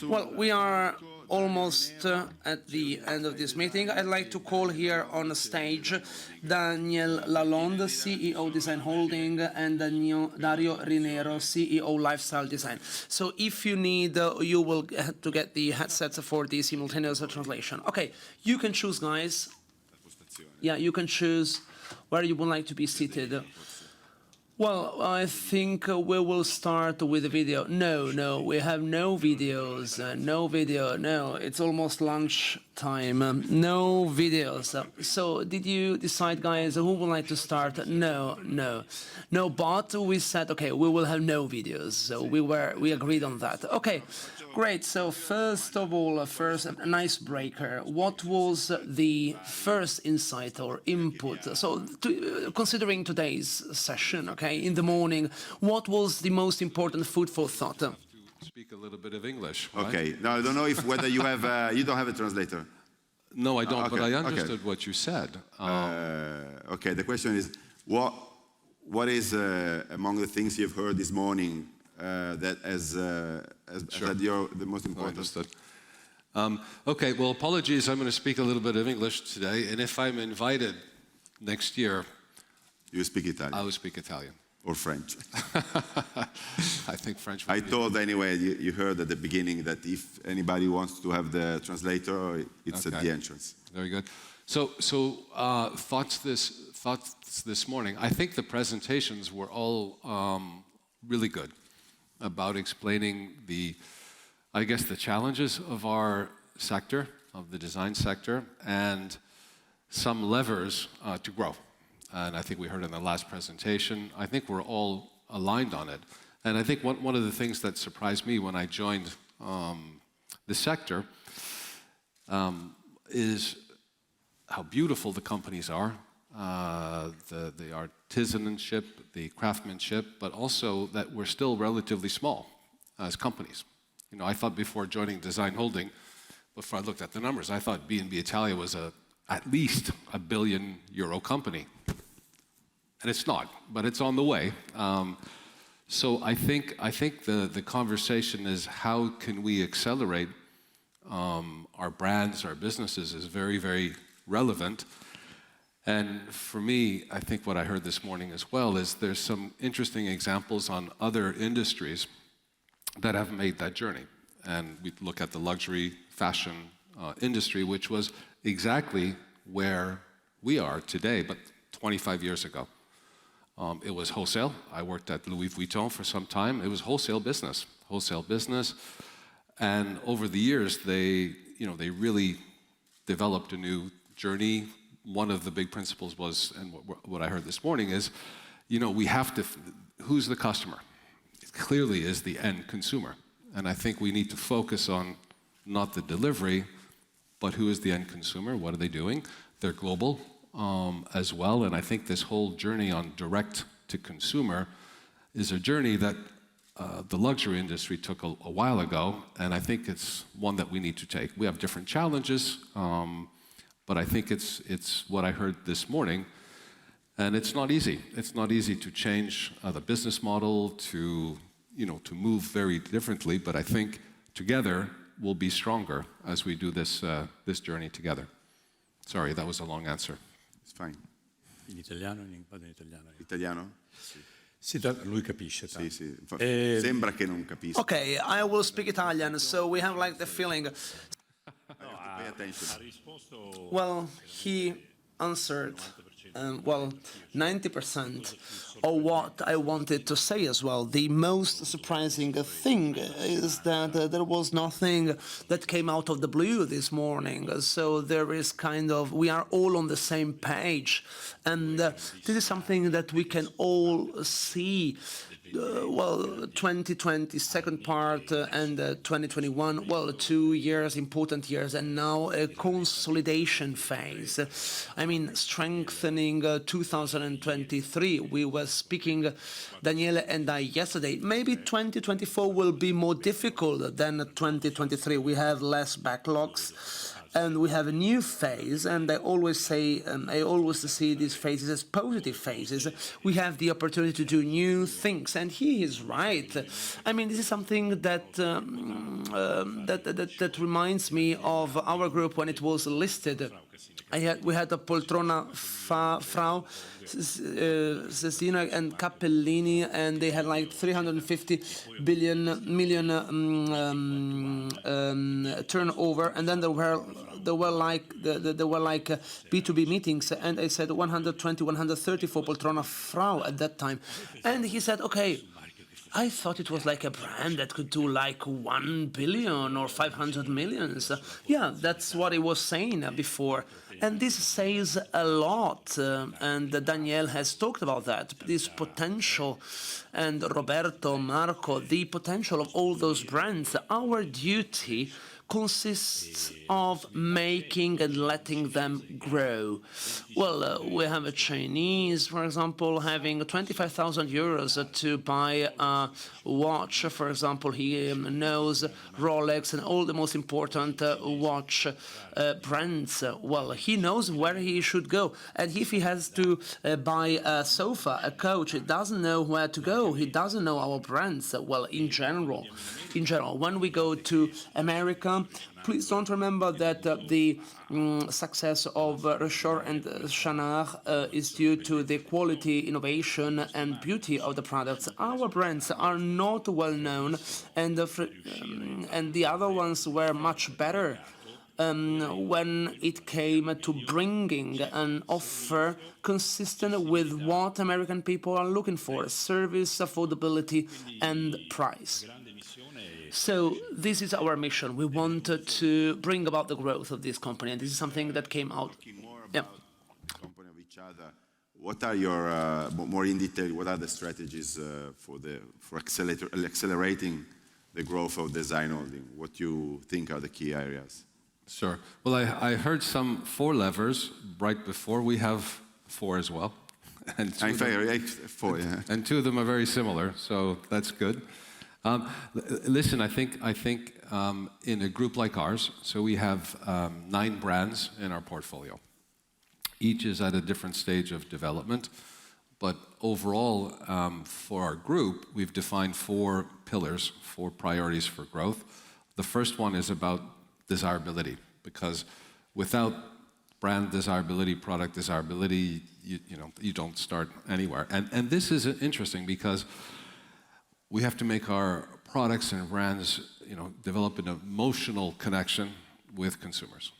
Well, we are almost at the end of this meeting. I'd like to call here on the stage Daniel Lalonde, CEO Design Holding, and Dario Rinero, CEO Lifestyle Design. So if you need, you will have to get the headsets for the simultaneous translation. Okay, you can choose, guys. Yeah, you can choose where you would like to be seated. Well, I think we will start with the video. No, we have no videos. No video, no. It's almost lunch time. No videos. So did you decide, guys, who would like to start? No, but we said, okay, we will have no videos. So we agreed on that. Okay, great. So first of all, an icebreaker. What was the first insight or input? So considering today's session, okay, in the morning, what was the most important food for thought? Speak a little bit of English. Right? Okay. Now I don't know if whether you have you don't have a translator. No, I don't. Okay, but I understood what you said. Okay. The question is, what is among the things you've heard this morning that has Sure. had the most important? Understood. Okay. Well, apologies. I'm going to speak a little bit of English today, and if I'm invited next year, You speak Italian. I will speak Italian. Or French. I think French. I told anyway, you heard at the beginning that if anybody wants to have the translator, it's Okay. at the entrance. Very good. So thoughts this morning. I think the presentations were all really good about explaining the challenges of our sector, of the design sector, and some levers to grow. And I think we heard in the last presentation, I think we're all aligned on it. And I think one of the things that surprised me when I joined the sector is how beautiful the companies are, the artisanship, the craftsmanship, but also that we're still relatively small as companies. You know, I thought before joining Design Holding, before I looked at the numbers, I thought B&B Italia was at least a €1 billion company. And it's not, but it's on the way. So I think the conversation is how can we accelerate our brands, our businesses is very, very relevant. And for me, I think what I heard this morning as well is there's some interesting examples on other industries that have made that journey. And we look at the luxury fashion industry, which was exactly where we are today, but 25 years ago. It was wholesale. I worked at Louis Vuitton for some time. It was wholesale business. And over the years, they really developed a new journey. One of the big principles was, and what I heard this morning is, we have to, who's the customer? It clearly is the end consumer. And I think we need to focus on not the delivery, but who is the end consumer? What are they doing? They're global. As well, and I think this whole journey on direct to consumer is a journey that the luxury industry took a while ago, and I think it's one that we need to take. We have different challenges, but I think it's what I heard this morning, and it's not easy. It's not easy to change the business model, to move very differently, but I think together we'll be stronger as we do this journey together. Sorry, that was a long answer. It's fine. In italiano, vado in italiano. Italiano? Sì, lui capisce. Sì, sì. Sembra che non capisca. Okay, I will speak Italian, so we have like the feeling. Pay attention. Well, he answered, 90% of what I wanted to say as well. The most surprising thing is that there was nothing that came out of the blue this morning. So there is we are all on the same page. And this is something that we can all see. 2020 second part and 2021, 2 years, important years, and now a consolidation phase. I mean, strengthening 2023. We were speaking, Daniele and I, yesterday. Maybe 2024 will be more difficult than 2023. We have less backlogs. and we have a new phase, and I always see these phases as positive phases. We have the opportunity to do new things, and he is right. I mean, this is something that that reminds me of our group when it was listed. We had a Poltrona Frau, Cestina and Cappellini, and they had like 350 million turnover, and then there were like B2B meetings, and I said 120, 130 for Poltrona Frau at that time, and he said, okay. I thought it was like a brand that could do like 1 billion or 500 millions. Yeah, that's what I was saying before. And this says a lot. And Daniel has talked about that, this potential. And Roberto, Marco, the potential of all those brands. Our duty consists of making and letting them grow. Well, we have a Chinese, for example, having 25,000 euros to buy a watch. For example, he knows Rolex and all the most important watch brands. Well, he knows where he should go. And if he has to buy a sofa, a couch, he doesn't know where to go. He doesn't know our brands. Well, in general, when we go to America, please don't remember that the success of Richard and Chanel is due to the quality, innovation, and beauty of the products. Our brands are not well known, and the other ones were much better when it came to bringing an offer consistent with what American people are looking for: service, affordability, and price. So this is our mission. We want to bring about the growth of this company, and this is something that came out. Yeah. Company of each other. What are your more in detail? What are the strategies for accelerating the growth of design holding? What do you think are the key areas? Sure. Well, I heard some 4 levers right before. We have 4 as well, and 4, yeah. And 2 of them are very similar, so that's good. Listen, I think in a group like ours, so we have 9 brands in our portfolio. Each is at a different stage of development, but overall, for our group, we've defined 4 pillars, 4 priorities for growth. The first one is about desirability, because without brand desirability, product desirability, you don't start anywhere. And this is interesting because we have to make our products and brands, develop an emotional connection with consumers.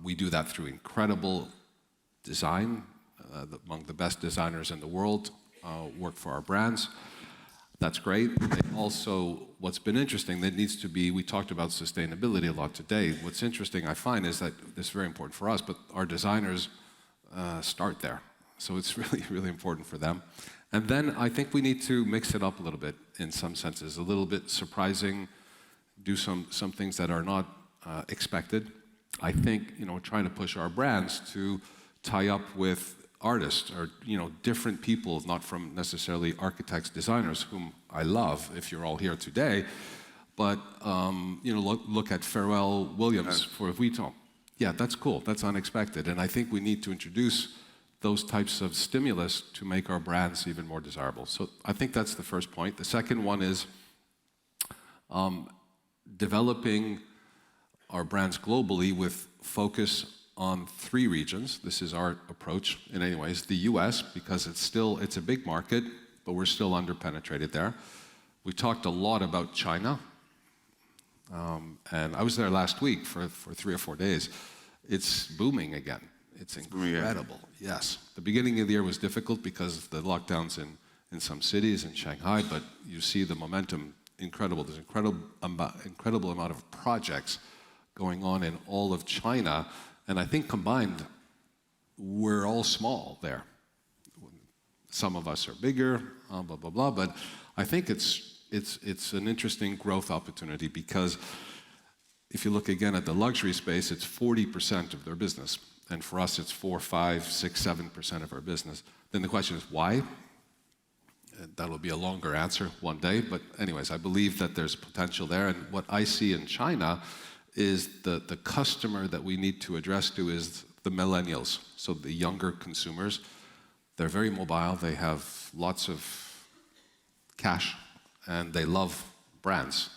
We do that through incredible design. Among the best designers in the world work for our brands. That's great. Also, what's been interesting, that needs to be, we talked about sustainability a lot today. What's interesting, I find, is that this is very important for us, but our designers start there. So it's really, really important for them. And then I think we need to mix it up a little bit in some senses, a little bit surprising, do some things that are not expected. I think, trying to push our brands to tie up with artists or, different people, not from necessarily architects, designers, whom I love, if you're all here today, but, look at Pharrell Williams for Vuitton. Yeah, that's cool, that's unexpected, and I think we need to introduce those types of stimulus to make our brands even more desirable. So I think that's the first point. The second one is developing our brands globally with focus on 3 regions. This is our approach in any ways. The US, because it's a big market, but we're still underpenetrated there. We talked a lot about China, and I was there last week for 3 or 4 days. It's booming again. It's incredible. Yes. The beginning of the year was difficult because of the lockdowns in some cities, in Shanghai, but you see the momentum incredible. There's incredible amount of projects going on in all of China, and I think combined, we're all small there. Some of us are bigger, blah, blah, blah, but I think it's an interesting growth opportunity because if you look again at the luxury space, it's 40% of their business. And for us, it's 4, 5, 6, 7% of our business. Then the question is, why? And that'll be a longer answer one day. But anyways, I believe that there's potential there. And what I see in China is the customer that we need to address to is the millennials, so the younger consumers. They're very mobile, they have lots of cash, and they love brands.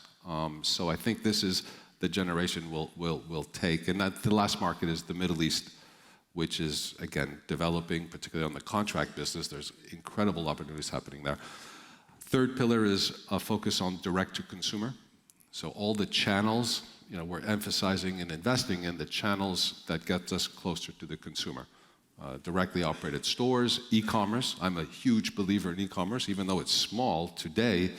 So I think this is the generation will take. And that the last market is the Middle East, which is, again, developing, particularly on the contract business. There's incredible opportunities happening there. Third pillar is a focus on direct-to-consumer. So all the channels, we're emphasizing and investing in the channels that get us closer to the consumer. Directly operated stores, e-commerce. I'm a huge believer in e-commerce, even though it's small today.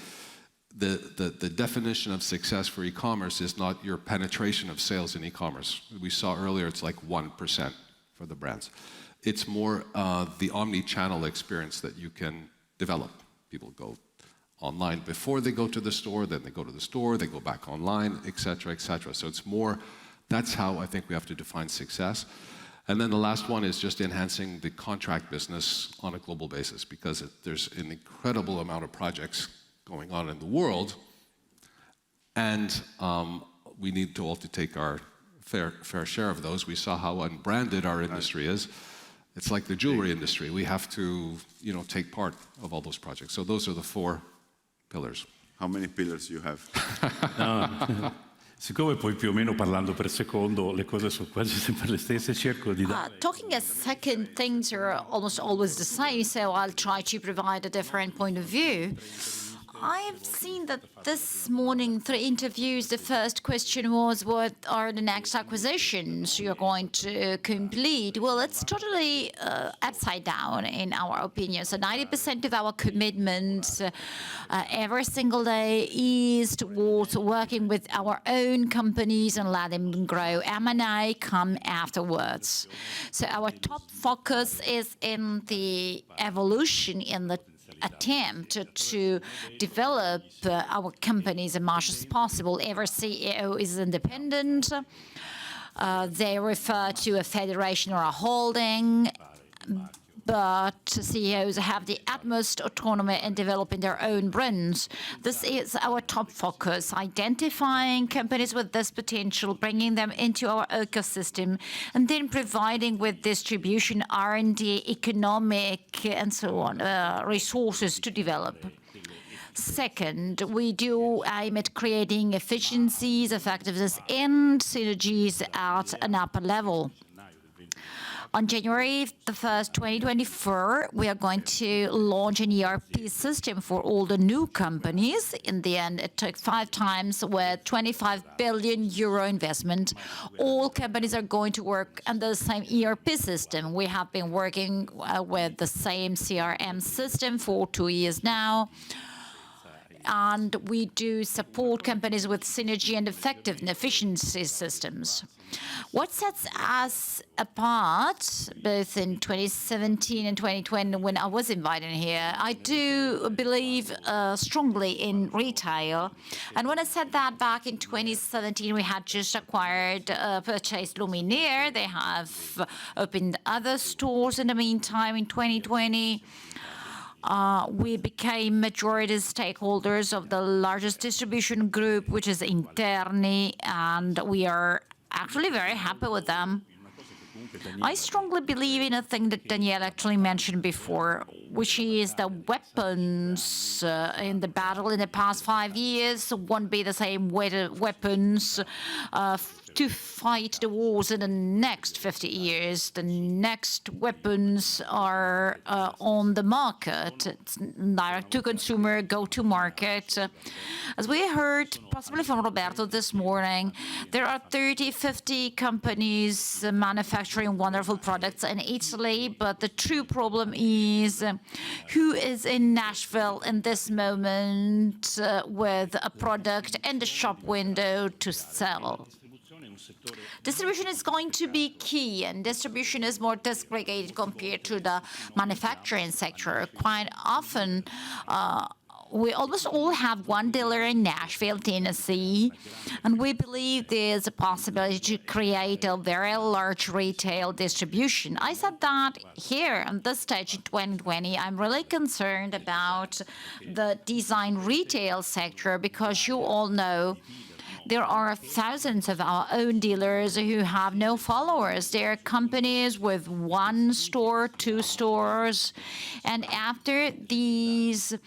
The definition of success for e-commerce is not your penetration of sales in e-commerce. We saw earlier it's like 1% for the brands. It's more the omni-channel experience that you can develop. People go online before they go to the store, then they go to the store, they go back online, et cetera, et cetera. So it's more, that's how I think we have to define success. And then the last one is just enhancing the contract business on a global basis, because there's an incredible amount of projects going on in the world, and we need to all to take our fair share of those. We saw how unbranded our industry is. It's like the jewelry industry. We have to, take part of all those projects. So those are the 4 pillars. How many pillars you have? Siccome poi più o meno parlando per secondo le cose sono quasi sempre le stesse, cerco di dare... Talking a second, things are almost always the same, so I'll try to provide a different point of view. I've seen that this morning, 3 interviews, the first question was, what are the next acquisitions you're going to complete? Well, it's totally upside down in our opinion. So 90% of our commitment every single day is towards working with our own companies and let them grow. M&A come afterwards. So our top focus is in the evolution, in the attempt to develop our companies as much as possible. Every CEO is independent. They refer to a federation or a holding, but CEOs have the utmost autonomy in developing their own brands. This is our top focus, identifying companies with this potential, bringing them into our ecosystem, and then providing with distribution, R&D, economic, and so on, resources to develop. Second, we do aim at creating efficiencies, effectiveness, and synergies at an upper level. On January 1st, 2024, we are going to launch an ERP system for all the new companies. In the end, it took 5 times with 25 billion euro investment. All companies are going to work under the same ERP system. We have been working with the same CRM system for 2 years now. And we do support companies with synergy and effectiveness, efficiency systems. What sets us apart, both in 2017 and 2020, when I was invited here, I do believe strongly in retail. And when I said that back in 2017, we had just acquired, purchased Luminaire. They have opened other stores in the meantime in 2020. We became majority stakeholders of the largest distribution group, which is Interni, and we are actually very happy with them. I strongly believe in a thing that Daniele actually mentioned before, which is the weapons in the battle in the past 5 years won't be the same weapons to fight the wars in the next 50 years. The next weapons are on the market. It's direct to consumer, go to market. As we heard, possibly from Roberto this morning, there are 30, 50 companies manufacturing wonderful products in Italy, but the true problem is who is in Nashville in this moment with a product in the shop window to sell. Distribution is going to be key, and distribution is more disaggregated compared to the manufacturing sector. Quite often, we almost all have one dealer in Nashville, Tennessee, and we believe there's a possibility to create a very large retail distribution. I said that here on this stage in 2020. I'm really concerned about the design retail sector because you all know There are thousands of our own dealers who have no followers. They're companies with 1 store, 2 stores. And after these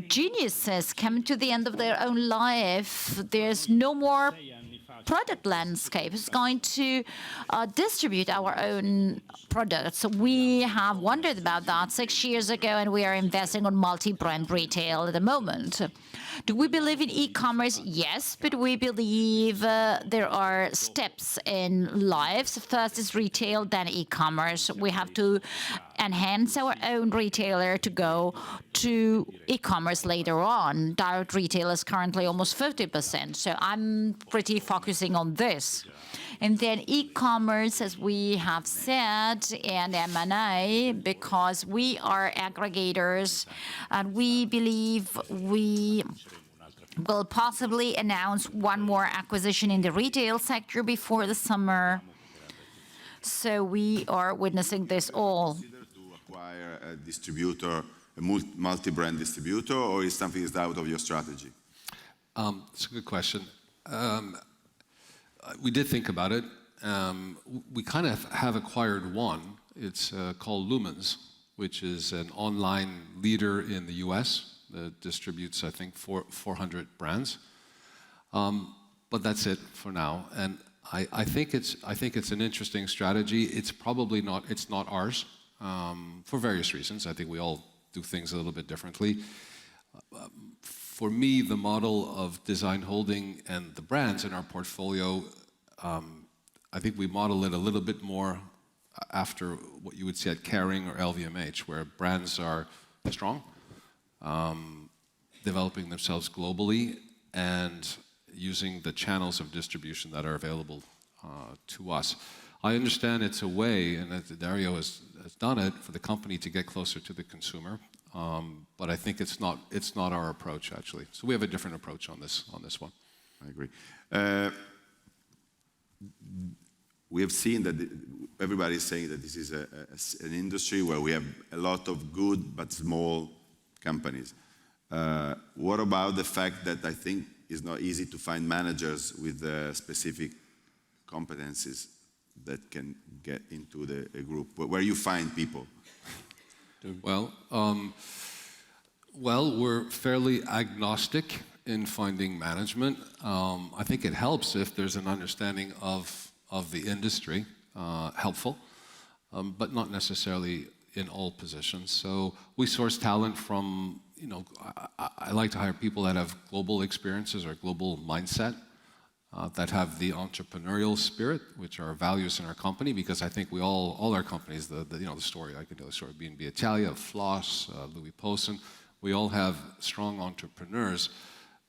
geniuses come to the end of their own life, there's no more product landscape. Is going to distribute our own products. We have wondered about that 6 years ago, and we are investing on multi-brand retail at the moment. Do we believe in e-commerce? Yes, but we believe there are steps in lives. First is retail, then e-commerce. We have to enhance our own retailer to go to e-commerce later on. Direct retail is currently almost 50%, so I'm pretty focusing on this. And then e-commerce, as we have said, and M&A, because we are aggregators, and we believe we will possibly announce one more acquisition in the retail sector before the summer. So we are witnessing this all. Acquire a distributor, a multi-brand distributor, or is something that's out of your strategy? It's a good question. We did think about it. We kind of have acquired one. It's called Lumens, which is an online leader in the US that distributes, I think, 400 brands. But that's it for now. And I think it's an interesting strategy. It's probably not. It's not ours for various reasons. I think we all do things a little bit differently. For me, the model of design holding and the brands in our portfolio, I think we model it a little bit more after what you would see at Kering or LVMH, where brands are strong, developing themselves globally, and using the channels of distribution that are available to us. I understand it's a way, and that Dario has done it, for the company to get closer to the consumer. But I think it's not our approach, actually. So we have a different approach on this one. I agree. We have seen that everybody is saying that this is an industry where we have a lot of good but small companies. What about the fact that I think it's not easy to find managers with specific competencies that can get into a group? Where you find people? Well, we're fairly agnostic in finding management. I think it helps if there's an understanding of the industry, helpful, but not necessarily in all positions. So we source talent from, I like to hire people that have global experiences or global mindset, that have the entrepreneurial spirit, which are values in our company, because I think we all our companies, the story, I could tell the story of B&B Italia, Floss, Louis Poulsen, we all have strong entrepreneurs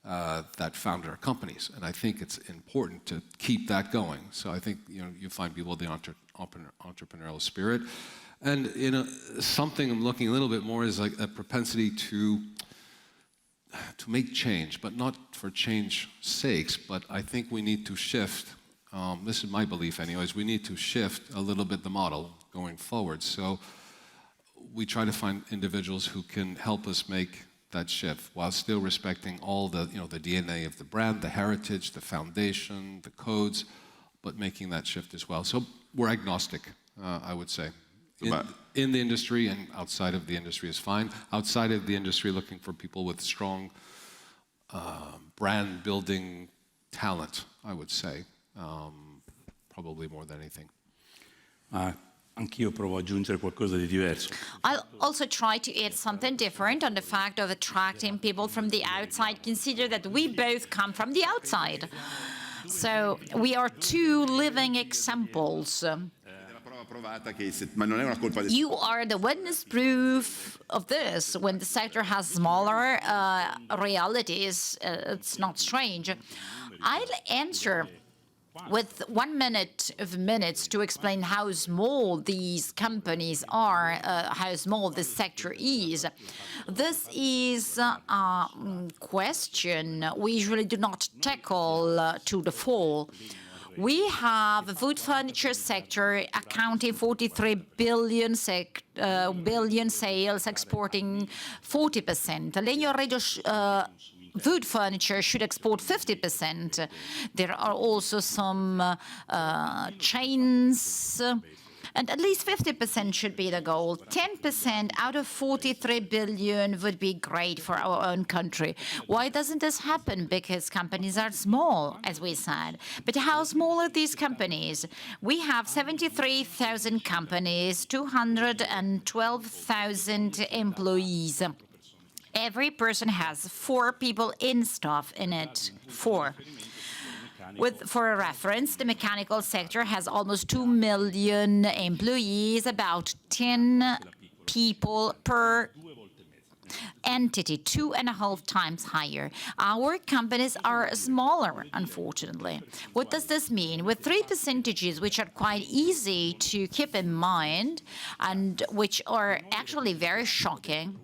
that founded our companies, and I think it's important to keep that going. So I think you find people with the entrepreneurial spirit, and something I'm looking a little bit more is like a propensity to make change, but not for change's sakes. But I think we need to shift. This is my belief, anyways. We need to shift a little bit the model going forward. So we try to find individuals who can help us make that shift while still respecting all the the DNA of the brand, the heritage, the foundation, the codes, but making that shift as well. So we're agnostic, I would say. In the industry and outside of the industry is fine. Outside of the industry, looking for people with strong brand building talent, I would say, probably more than anything. Anch'io provo a aggiungere qualcosa di diverso. I'll also try to add something different on the fact of attracting people from the outside. Consider that we both come from the outside. So we are two living examples. You are the witness proof of this. When the sector has smaller realities, it's not strange. I'll answer with 1 minute of minutes to explain how small these companies are, how small this sector is. This is a question we usually do not tackle to the full. We have a food furniture sector accounting 43 billion sales, exporting 40%. Legno Arredo wood furniture should export 50%. There are also some chains, and at least 50% should be the goal. 10% out of 43 billion would be great for our own country. Why doesn't this happen? Because companies are small, as we said. But how small are these companies? We have 73,000 companies, 212,000 employees. Every person has 4 people in staff in it. 4. For a reference, the mechanical sector has almost 2 million employees, about 10 people per entity, 2.5 times higher. Our companies are smaller, unfortunately. What does this mean? With 3 percentages, which are quite easy to keep in mind and which are actually very shocking,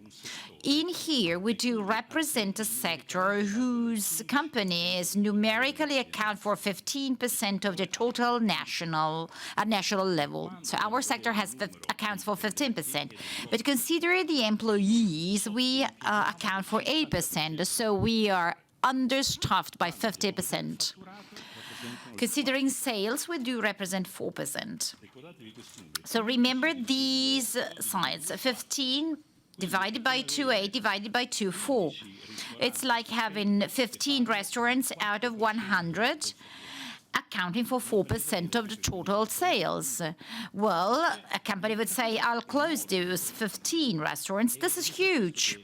in here, we do represent a sector whose companies numerically account for 15% of the total national level. So our sector accounts for 15%. But considering the employees, we account for 8%. So we are understaffed by 50%. Considering sales, we do represent 4%. So remember these sides: 15 divided by 2, 8, divided by 2, 4. It's like having 15 restaurants out of 100, accounting for 4% of the total sales. Well, a company would say, I'll close those 15 restaurants. This is huge.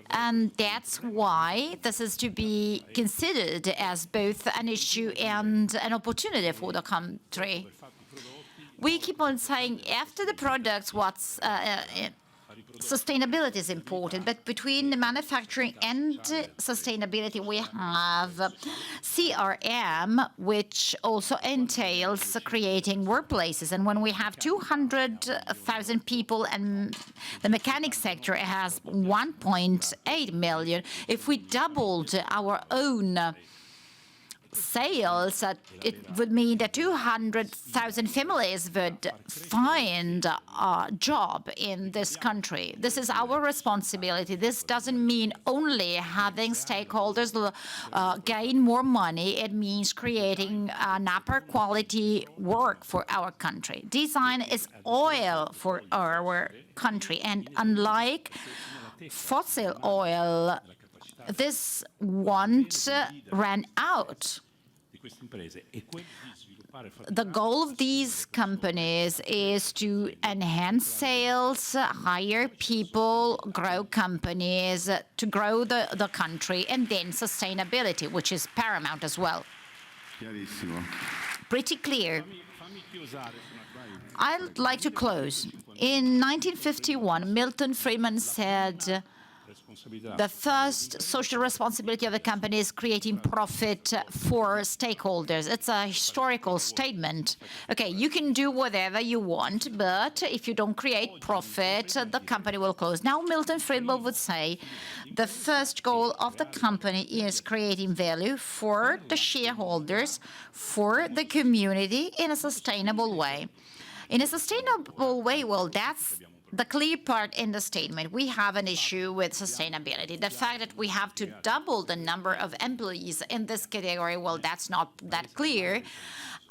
And that's why this is to be considered as both an issue and an opportunity for the country. We keep on saying, after the products, sustainability is important, but between the manufacturing and sustainability, we have CRM, which also entails creating workplaces. And when we have 200,000 people and the mechanic sector has 1.8 million, if we doubled our own sales, it would mean that 200,000 families would find a job in this country. This is our responsibility. This doesn't mean only having stakeholders gain more money. It means creating an upper quality work for our country. Design is oil for our country, and unlike fossil oil, this won't run out. The goal of these companies is to enhance sales, hire people, grow companies, to grow the country, and then sustainability, which is paramount as well. Pretty clear. I'd like to close. In 1951, Milton Friedman said, the first social responsibility of the company is creating profit for stakeholders. It's a historical statement. Okay, you can do whatever you want, but if you don't create profit, the company will close. Now, Milton Friedman would say the first goal of the company is creating value for the shareholders, for the community in a sustainable way. In a sustainable way, well, that's the clear part in the statement. We have an issue with sustainability. The fact that we have to double the number of employees in this category, well, that's not that clear.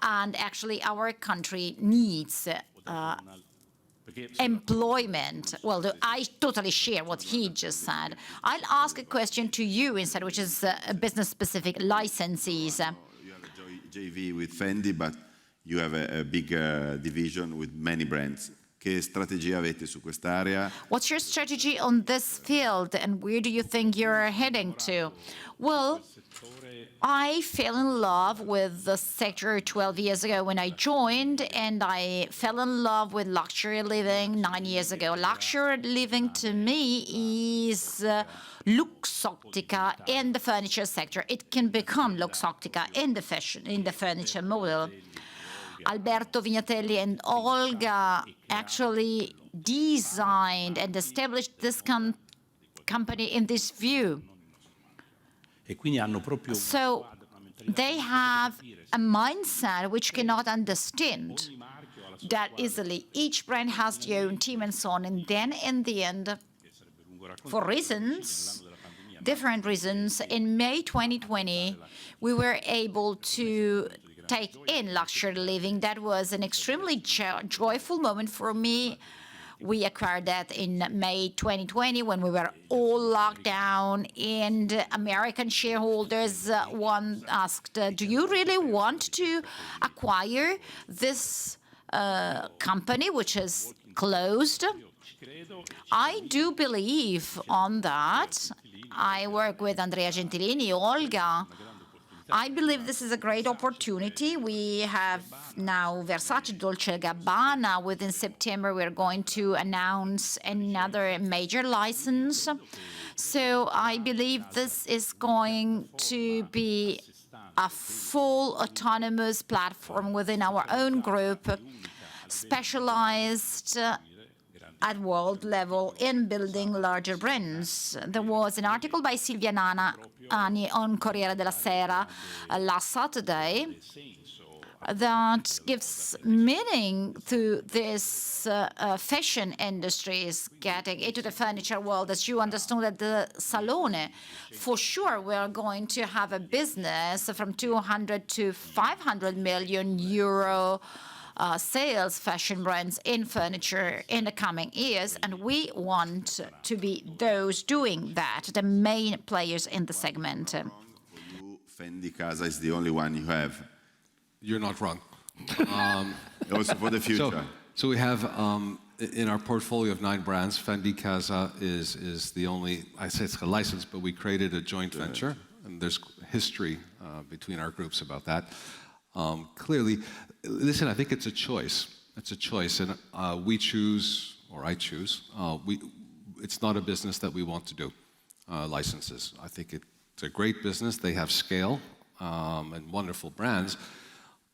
And actually, our country needs employment. Well, I totally share what he just said. I'll ask a question to you instead, which is business-specific licensees. You have a JV with Fendi, but you have a big division with many brands. Che strategia avete su quest'area? What's your strategy on this field, and where do you think you're heading to? Well, I fell in love with the sector 12 years ago when I joined, and I fell in love with luxury living 9 years ago. Luxury living to me is Luxottica in the furniture sector. It can become Luxottica in the furniture model. Alberto Vignatelli and Olga actually designed and established this company in this view. So they have a mindset which cannot understand that easily. Each brand has their own team and so on. And then in the end, for reasons different reasons. In May 2020, we were able to take in luxury living. That was an extremely joyful moment for me. We acquired that in May 2020 when we were all locked down, and American shareholders one asked, do you really want to acquire this company, which is closed? I do believe on that. I work with Andrea Gentilini, Olga. I believe this is a great opportunity. We have now Versace, Dolce & Gabbana. Within September, we're going to announce another major license. So I believe this is going to be a full autonomous platform within our own group, specialized at world level in building larger brands. There was an article by Silvia Ani on Corriere della Sera last Saturday that gives meaning to this fashion industry is getting into the furniture world. As you understand at the Salone, for sure we're going to have a business from 200 to 500 million euro sales fashion brands in furniture in the coming years, and we want to be those doing that, the main players in the segment. For you, Fendi Casa is the only one you have. You're not wrong. Also for the future. So we have, in our portfolio of 9 brands, Fendi Casa is the only, I say it's a license, but we created a joint venture, and there's history between our groups about that. Clearly, listen, I think it's a choice. It's a choice, and we choose, or I choose. It's not a business that we want to do, licenses. I think it's a great business. They have scale and wonderful brands,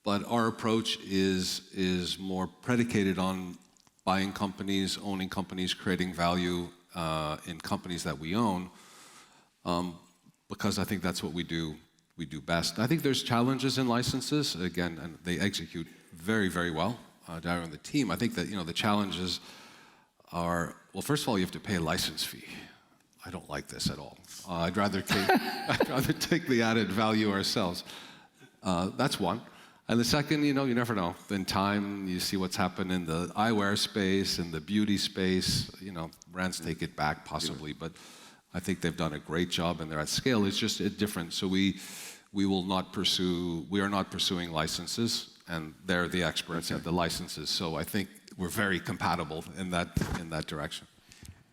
but our approach is more predicated on buying companies, owning companies, creating value in companies that we own, because I think that's what we do best. I think there's challenges in licenses, again, and they execute very, very well, Dario and the team. I think that, the challenges are, well, first of all, you have to pay a license fee. I don't like this at all. I'd rather take the added value ourselves. That's one. And the second, you never know. In time, you see what's happened in the eyewear space, in the beauty space, brands take it back possibly, but I think they've done a great job and they're at scale. It's just different. So we are not pursuing licenses, and they're the experts at the licenses. So I think we're very compatible in that direction.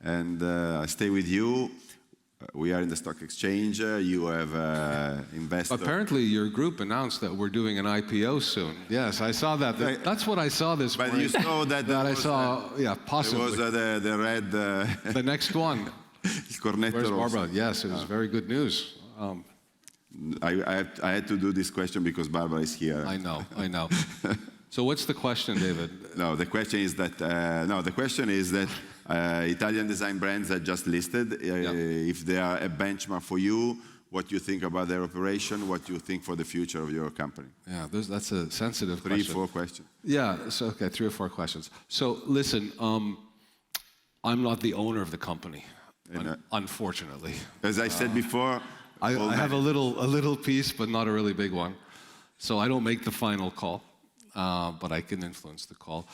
And I stay with you. We are in the stock exchange. You have invested. Apparently, your group announced that we're doing an IPO soon. Yes, I saw that. That's what I saw this morning. But you saw that. I saw, possibly. It was the red. The next one. Where's Barbara? Yes, it was very good news. I had to do this question because Barbara is here. I know. So what's the question, David? No, the question is that Italian design brands are just listed. If they are a benchmark for you, what you think about their operation, what you think for the future of your company? Yeah, that's a sensitive question. 3-4 questions. Yeah, so okay, 3 or 4 questions. So listen, I'm not the owner of the company, unfortunately. As I said before, I have a little piece, but not a really big one. So I don't make the final call, but I can influence the call.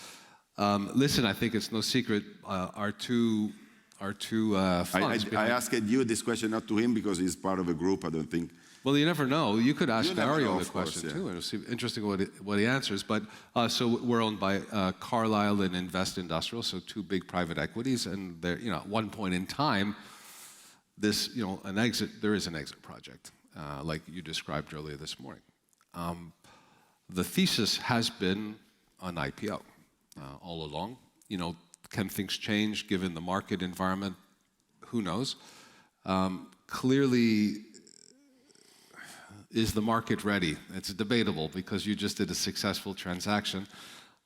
Listen, I think it's no secret. Our two funds. I asked you this question, not to him, because he's part of a group. I don't think. Well, you never know. You could ask Dario the question too, and it'll be interesting what he answers. But so we're owned by Carlyle and Invest Industrial, so 2 big private equities, and they're, at one point in time, there is an exit project, like you described earlier this morning. The thesis has been an IPO all along. Can things change given the market environment? Who knows? Clearly, is the market ready? It's debatable because you just did a successful transaction.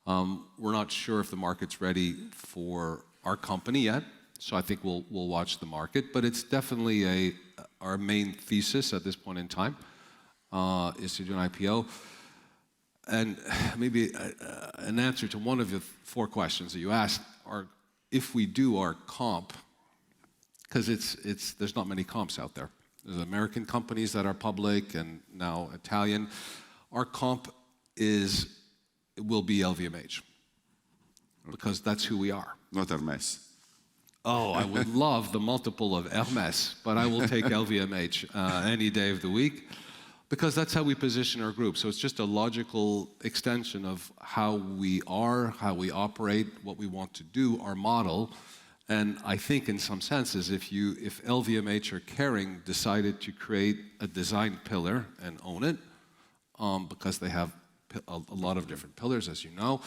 We're not sure if the market's ready for our company yet, so I think we'll watch the market. But it's definitely our main thesis at this point in time is to do an IPO. And maybe an answer to one of the 4 questions that you asked are, if we do our comp, because there's not many comps out there. There's American companies that are public and now Italian. Our comp will be LVMH, because that's who we are. Not Hermes. Oh, I would love the multiple of Hermes, but I will take LVMH any day of the week, because that's how we position our group. So it's just a logical extension of how we are, how we operate, what we want to do, our model. And I think in some senses, if LVMH or Kering decided to create a design pillar and own it, because they have a lot of different pillars, as you know,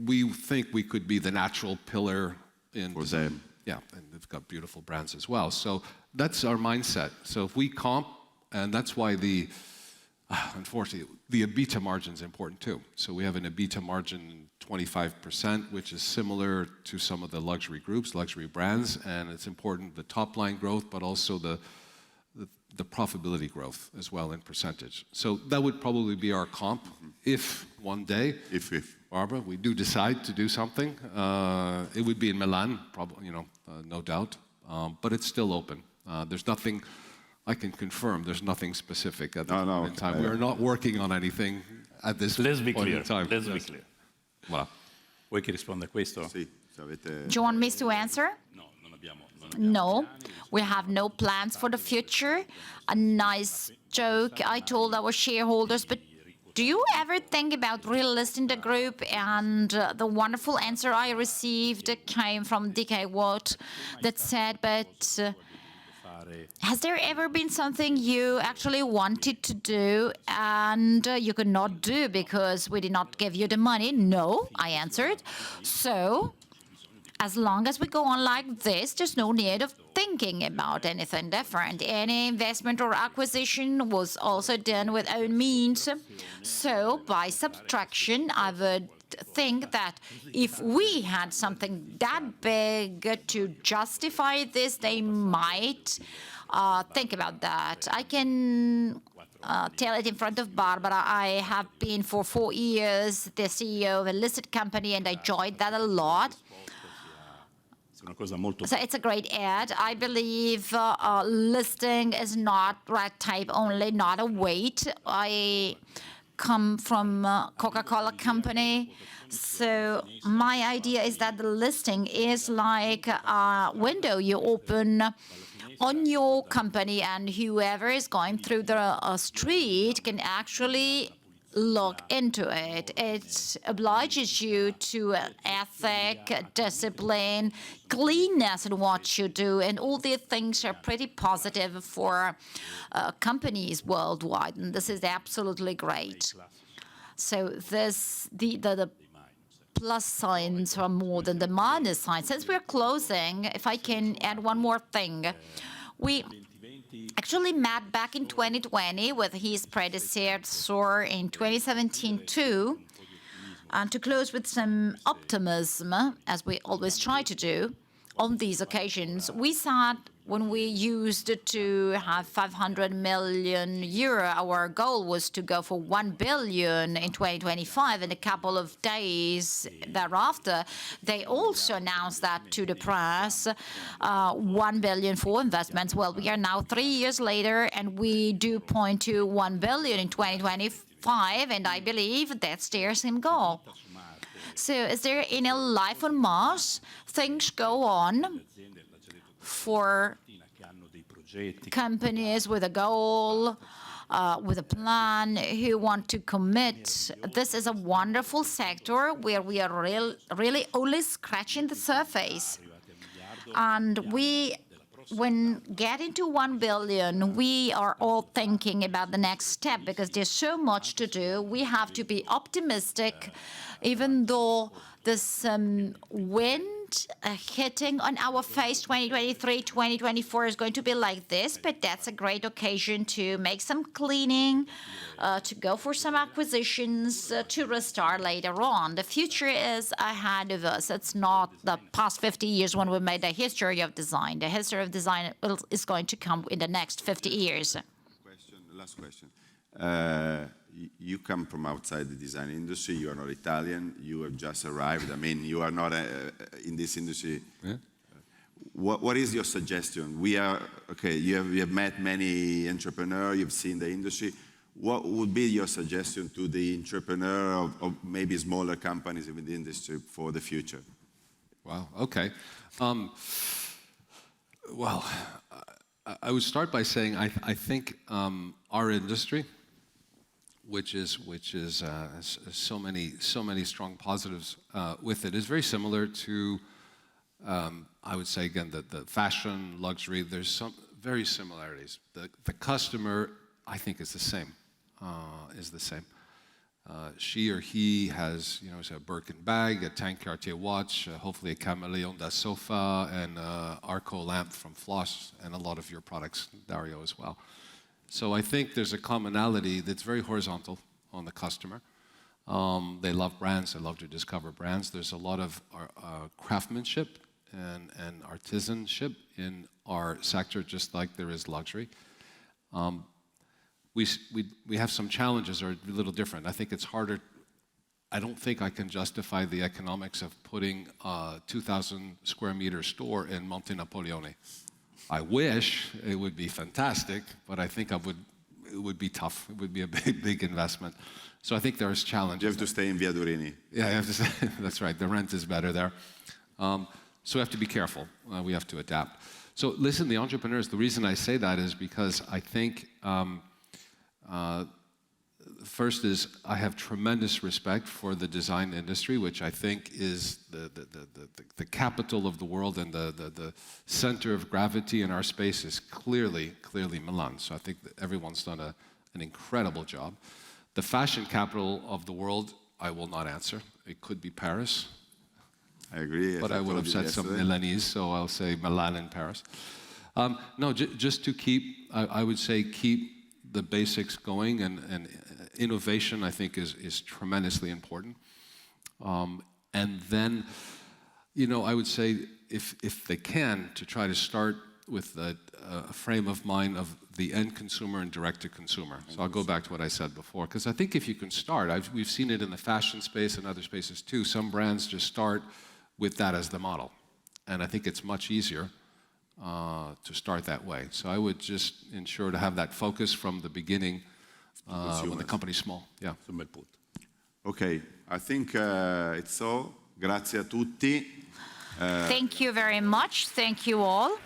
we think we could be the natural pillar in for them. Yeah, and they've got beautiful brands as well. So that's our mindset. So if we comp, and that's why unfortunately, the EBITDA margin is important too. So we have an EBITDA margin 25%, which is similar to some of the luxury groups, luxury brands, and it's important, the top line growth, but also the profitability growth as well in percentage. So that would probably be our comp if one day, Barbara, we do decide to do something. It would be in Milan, probably, no doubt, but it's still open. There's nothing, I can confirm, there's nothing specific at this point in time. We're not working on anything at this point in time. Let's be clear. Voilà. Vuoi che risponda a questo? Sì, se avete... Do you want me to answer? No, we have no plans for the future. A nice joke I told our shareholders, but do you ever think about relisting the group? And the wonderful answer I received came from DK Watt that said, but has there ever been something you actually wanted to do and you could not do because we did not give you the money? No, I answered. So as long as we go on like this, there's no need of thinking about anything different. Any investment or acquisition was also done with own means. So by subtraction, I would think that if we had something that big to justify this, they might think about that. I can tell it in front of Barbara. I have been for 4 years the CEO of a listed company, and I enjoyed that a lot. So it's a great ad. I believe listing is not red tape only, not a weight. I come from Coca-Cola company. So my idea is that the listing is like a window you open on your company, and whoever is going through the street can actually look into it. It obliges you to ethic, discipline, cleanness in what you do, and all these things are pretty positive for companies worldwide, and this is absolutely great. So the plus signs are more than the minus signs. Since we're closing, if I can add one more thing, we actually met back in 2020 with his predecessor in 2017 too, and to close with some optimism, as we always try to do on these occasions. We said when we used to have 500 million euro, our goal was to go for 1 billion in 2025. In a couple of days thereafter, they also announced that to the press, 1 billion for investments. Well, we are now 3 years later, and we do point to 1 billion in 2025, and I believe that's their same goal. So is there any life on Mars? Things go on for companies with a goal, with a plan, who want to commit. This is a wonderful sector where we are really only scratching the surface. And when getting to 1 billion, we are all thinking about the next step, because there's so much to do. We have to be optimistic, even though there's some wind hitting on our face. 2023, 2024 is going to be like this, but that's a great occasion to make some cleaning, to go for some acquisitions, to restart later on. The future is ahead of us. It's not the past 50 years when we made the history of design. The history of design is going to come in the next 50 years. Last question. You come from outside the design industry. You are not Italian. You have just arrived. I mean, you are not in this industry. Yeah. what is your suggestion? We are, okay, you have met many entrepreneurs, you've seen the industry. What would be your suggestion to the entrepreneur of maybe smaller companies in the industry for the future? Wow, okay. Well, I would start by saying I think our industry, which is so many strong positives with it, is very similar to I would say again the fashion, luxury. There's some very similarities. The customer, I think, is the same. She or he has, a Birkin bag, a Tank Cartier watch, hopefully a Chameleon da sofa, and Arco lamp from Floss, and a lot of your products, Dario, as well. So I think there's a commonality that's very horizontal on the customer. They love brands, they love to discover brands. There's a lot of craftsmanship and artisanship in our sector, just like there is luxury. We have some challenges that are a little different. I think it's harder. I don't think I can justify the economics of putting a 2,000 square meter store in Monte Napoleone. I wish it would be fantastic, but I think it would be tough. It would be a big investment. So I think there's challenges. You have to stay in Via Durini. Yeah, you have to stay. That's right. The rent is better there. So we have to be careful. We have to adapt. So listen, the entrepreneurs, the reason I say that is because I think first is I have tremendous respect for the design industry, which I think is the capital of the world, and the center of gravity in our space is clearly Milan. So I think that everyone's done an incredible job. The fashion capital of the world, I will not answer. It could be Paris. I agree. But I would upset some Milanese, so I'll say Milan and Paris. No, just to keep, I would say keep the basics going, and innovation, I think, is tremendously important. And then, I would say if they can, to try to start with a frame of mind of the end consumer and direct to consumer. So I'll go back to what I said before, because I think if you can start, we've seen it in the fashion space and other spaces too. Some brands just start with that as the model, and I think it's much easier to start that way. So I would just ensure to have that focus from the beginning when the company's small. Yeah. Okay, I think it's all. Grazie a tutti. Thank you very much. Thank you all.